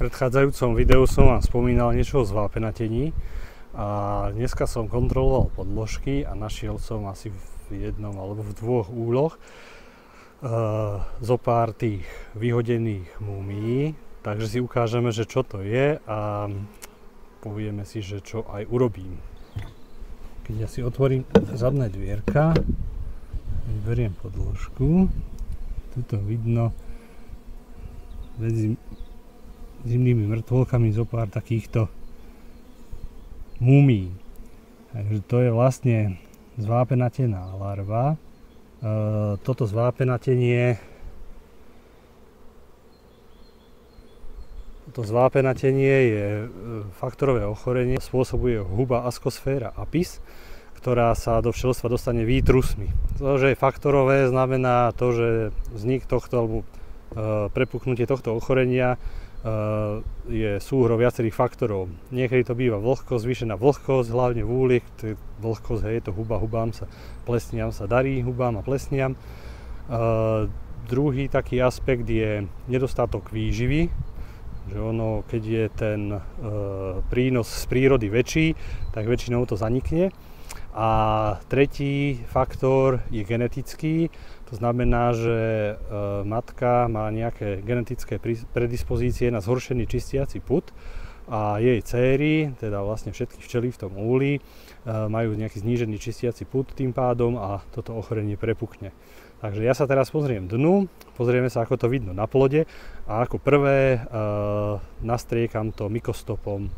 predchádzajúcom videu som vám spomínal niečo o zvápenatení a dneska som kontroloval podložky a našiel som asi v jednom alebo v dvoch úloh zo pár tých vyhodených múmií, takže si ukážeme, že čo to je a povieme si, že čo aj urobím. Keď ja si otvorím zadné dvierka, vyberiem podložku, tuto vidno medzi zimnými mŕtvolkami zo pár takýchto múmií. Takže to je vlastne zvápenatená larva. Toto zvápenatenie je faktorové ochorenie, spôsobuje huba Ascosfera apis, ktorá sa do včelstva dostane výtrusmi. To, že je faktorové, znamená to, že vznik tohto alebo prepuknutie tohto ochorenia je súhro viacerých faktorov. Niekedy to býva vlhkosť, zvýšená vlhkosť, hlavne v úliach, vlhkosť, je to hubám sa, plesniam sa darí, hubám a plesniam. Druhý taký aspekt je nedostatok výživy, že ono, keď je ten prínos z prírody väčší, tak väčšinou to zanikne. A tretí faktor je genetický, to znamená, že matka má nejaké genetické predispozície na zhoršený čistiaci pud a jej céry, teda vlastne všetky včely v tom úli, majú nejaký znížený čistiaci pud tým pádom a toto ochorenie prepukne. Takže ja sa teraz pozriem dnu, pozrieme sa, ako to vidno na plode a ako prvé nastriekam to mykostopom.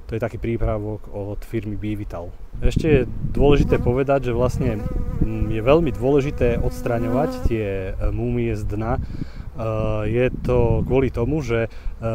To je taký prípravok od firmy B-Vital. Ešte je dôležité povedať, že vlastne je veľmi dôležité odstraňovať tie múmie z dna. Je to kvôli tomu, že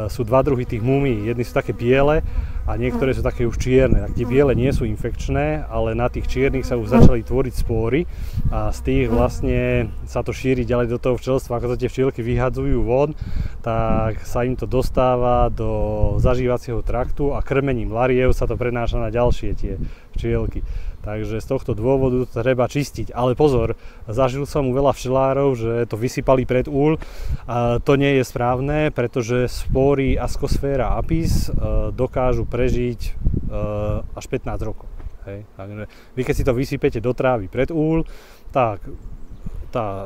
sú dva druhy tých múmií. Jedny sú také biele a niektoré sú také už čierne. Tak tie biele nie sú infekčné, ale na tých čiernych sa už začali tvoriť spóry a z tých vlastne sa to šíri ďalej do toho včelstva. Ako to tie včielky vyhadzujú von, tak sa im to dostáva do zažívacieho traktu a krmením lariev sa to prenáša na ďalšie tie včielky. Takže z tohto dôvodu to treba čistiť. Ale pozor, zažil som u veľa včelárov, že to vysypali pred úl. A to nie je správne, pretože spóry Ascosfera apis dokážu prežiť až 15 rokov. Hej. Takže vy keď si to vysypete do trávy pred úl, tak tá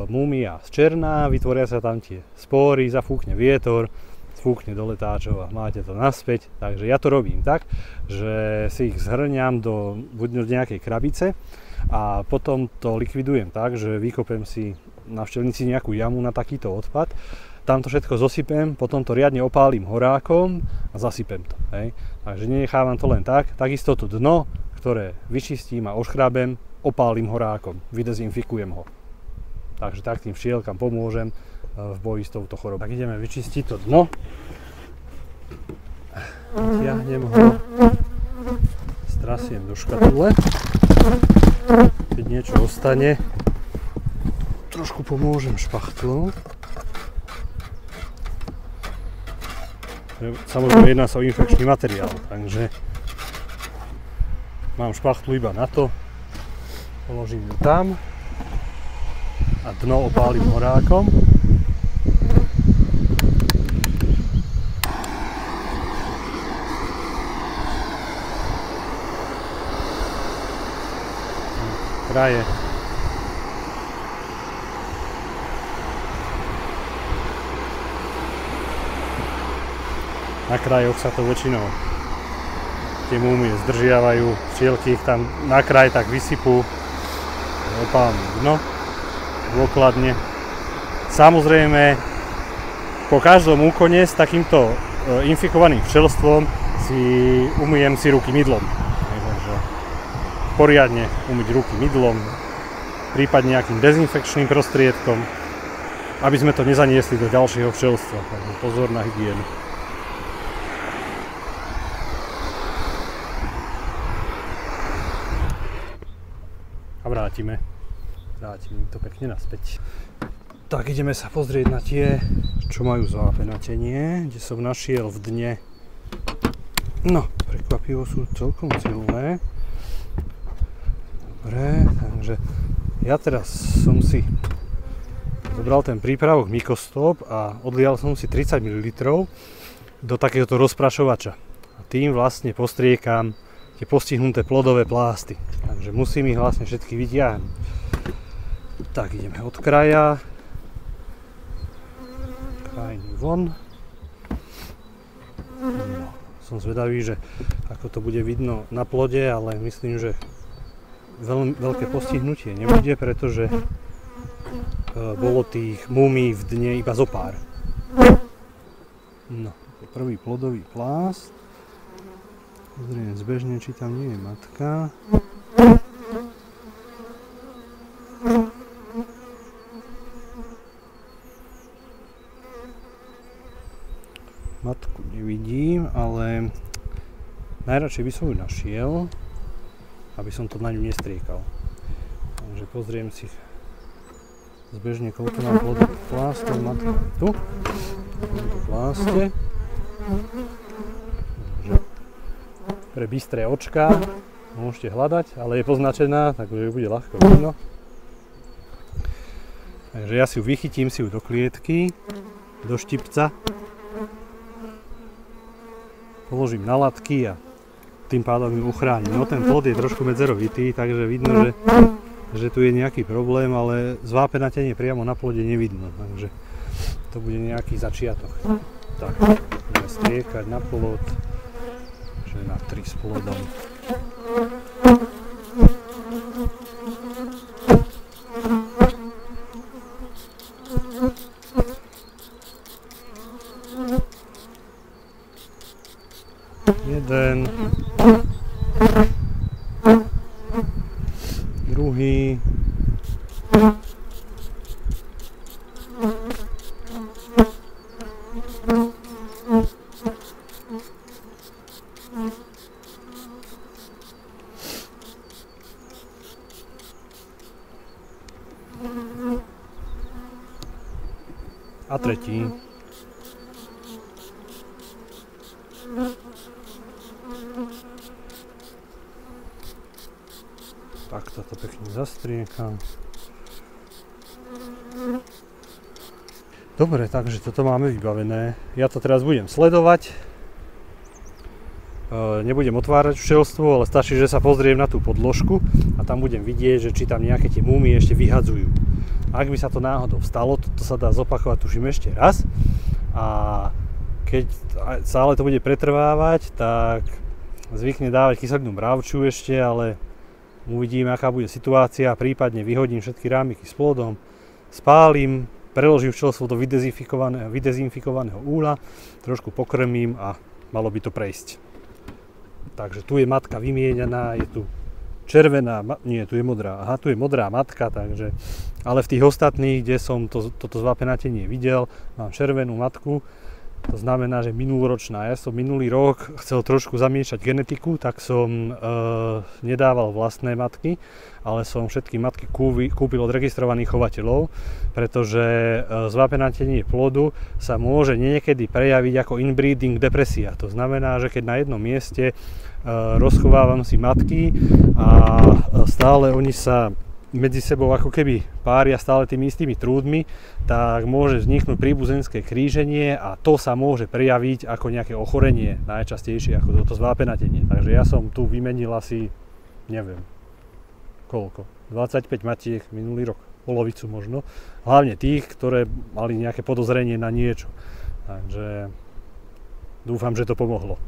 múmia zčerná, vytvoria sa tam tie spóry, zafúkne vietor, fúkne do letáčov a máte to naspäť. Takže ja to robím tak, že si ich zhrňam do nejakej krabice a potom to likvidujem tak, že vykopem si na včelnici nejakú jamu na takýto odpad, tam to všetko zosypem, potom to riadne opálim horákom a zasypem to. Hej. Takže nenechávam to len tak, takisto to dno, ktoré vyčistím a oškrabem, opálim horákom, vydezinfikujem ho. Takže tak tým včielkam pomôžem v boji s touto chorobou. Tak ideme vyčistiť to dno. Tiahnem ho, strasiem do škatule. Keď niečo ostane, trošku pomôžem špachtlou. Samozrejme jedná sa o infekčný materiál, takže mám špachtlu iba na to. Položím ju tam a dno opálim horákom. Kraje. Na krajoch sa to väčšinou tie múmie zdržiavajú, včielky ich tam na kraj tak vysypú, opálne dno dôkladne. Samozrejme, po každom úkone s takýmto infikovaným včelstvom si umyjem si ruky mydlom. Poriadne umyť ruky mydlom, prípadne nejakým dezinfekčným prostriedkom, aby sme to nezaniesli do ďalšieho včelstva. Takže pozor na hygienu. A vrátime to pekne naspäť. Tak ideme sa pozrieť na tie, čo majú zvápenatenie, kde som našiel v dne. No, prekvapivo sú celkom silné. Dobre, takže ja teraz som si zobral ten prípravok Mykostop a odlial som si 30 ml do takéhoto rozprašovača. A tým vlastne postriekam tie postihnuté plodové plásty. Takže musím ich vlastne všetky vytiahnuť. Tak ideme od kraja. Krajný von. No, som zvedavý, že ako to bude vidno na plode, ale myslím, že veľké postihnutie nebude, pretože bolo tých múmií v dne iba zo pár. No, prvý plodový plást. Pozriem zbežne, či tam nie je matka. Matku nevidím, ale najradšej by som ju našiel, aby som to na ňu nestriekal. Takže pozriem si zbežne, koľko mám plodových plástov. Matka je tu, v tomto pláste. Pre bystré očká môžete hľadať, ale je poznačená, takže ju bude ľahko vidno. Takže ja si ju vychytím si ju do klietky, do štipca. Položím na latky a tým pádom ju uchránim. No ten plod je trošku medzerovitý, takže vidno, že tu je nejaký problém, ale zvápenatenie priamo na plode nevidno, takže to bude nejaký začiatok. Tak, budeme striekať na plod, že na 3 s plodom. Jeden, druhý, a tretí. Tak toto pekne zastriekam. Dobre, takže toto máme vybavené. Ja to teraz budem sledovať. Nebudem otvárať včelstvo, ale stačí, že sa pozriem na tú podložku a tam budem vidieť, že či tam nejaké tie múmie ešte vyhadzujú. Ak by sa to náhodou stalo, to sa dá zopakovať tuším ešte raz. A keď stále to bude pretrvávať, tak zvykne dávať kyselinu mravču ešte, ale uvidíme, aká bude situácia, prípadne vyhodím všetky rámiky s plodom, spálim, preložím včelstvo do vydezinfikovaného úla, trošku pokrmím a malo by to prejsť. Takže tu je matka vymieňaná, je tu červená, nie, tu je modrá, aha, tu je modrá matka, takže, ale v tých ostatných, kde som toto zvápenatenie videl, mám červenú matku. To znamená, že minuloročná. Ja som minulý rok chcel trošku zamiešať genetiku, tak som nedával vlastné matky, ale som všetky matky kúpil od registrovaných chovateľov, pretože zvápenatenie plodu sa môže niekedy prejaviť ako inbreeding depresia. To znamená, že keď na jednom mieste rozchovávam si matky a stále oni sa medzi sebou ako keby pária stále tými istými trúdmi, tak môže vzniknúť príbuzenské kríženie a to sa môže prejaviť ako nejaké ochorenie, najčastejšie ako toto zvápenatenie. Takže ja som tu vymenil asi, neviem, koľko, 25 matiek minulý rok, polovicu možno, hlavne tých, ktoré mali nejaké podozrenie na niečo. Takže dúfam, že to pomohlo.